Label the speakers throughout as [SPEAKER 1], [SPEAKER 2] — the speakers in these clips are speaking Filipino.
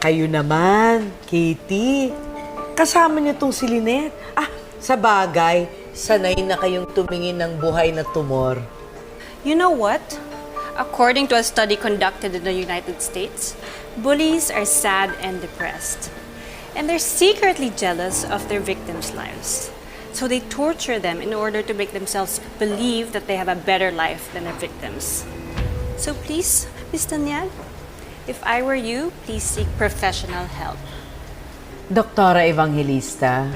[SPEAKER 1] Kayo naman, Katie. Kasama niyo tong si Lynette. Sa bagay, sanay na kayong tumingin ng buhay na tumor.
[SPEAKER 2] You know what? According to a study conducted in the United States, bullies are sad and depressed. And they're secretly jealous of their victims' lives. So they torture them in order to make themselves believe that they have a better life than their victims. So please, Miss Danielle, if I were you, please seek professional help.
[SPEAKER 1] Doktora Evangelista,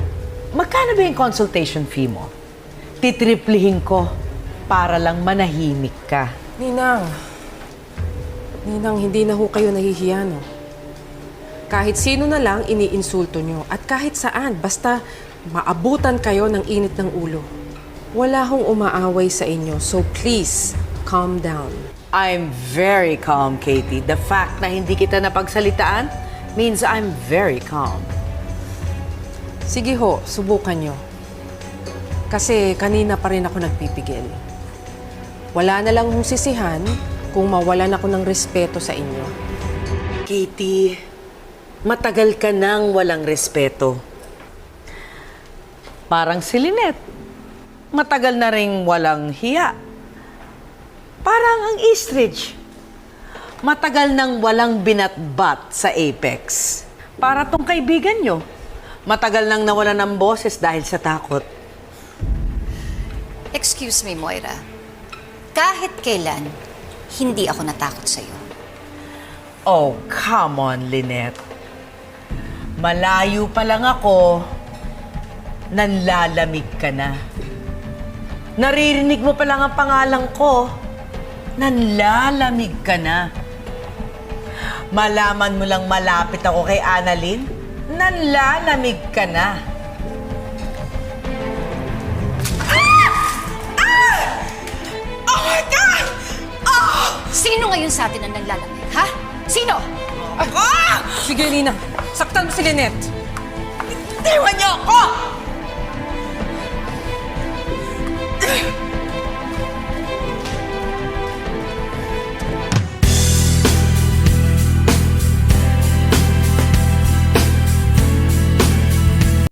[SPEAKER 1] magkano ba yung consultation fee mo? Titriplihin ko para lang manahimik ka.
[SPEAKER 3] Ninang, hindi na ho kayo nahihiya, no? Kahit sino na lang iniinsulto nyo at kahit saan, basta maabutan kayo ng init ng ulo. Wala hong umaaway sa inyo, so please, calm down.
[SPEAKER 1] I'm very calm, Katie. The fact na hindi kita napagsalitaan means I'm very calm.
[SPEAKER 3] Sige ho, subukan nyo. Kasi kanina pa rin ako nagpipigil. Wala na lang hong sisihan kung mawalan ako ng respeto sa inyo.
[SPEAKER 1] Katie, matagal ka nang walang respeto. Parang si Lynette. Matagal na ring walang hiya. Parang ang ostrich. Matagal nang walang binatbat sa apex. Para tong kaibigan nyo. Matagal nang nawala ng boses dahil sa takot.
[SPEAKER 4] Excuse me, Moira. Kahit kailan, hindi ako natakot sa'yo.
[SPEAKER 1] Oh, come on, Lynette. Malayo pa lang ako, nanlalamig ka na. Naririnig mo pa lang ang pangalan ko, nanlalamig ka na. Malaman mo lang malapit ako kay Annalyn, nanlalamig ka na.
[SPEAKER 4] Oh my God! Oh! Sino ngayon sa atin ang naglalamig, ha? Sino?
[SPEAKER 3] Sige, Ninang. Saktan mo si Lynette.
[SPEAKER 1] Iwan niyo ako!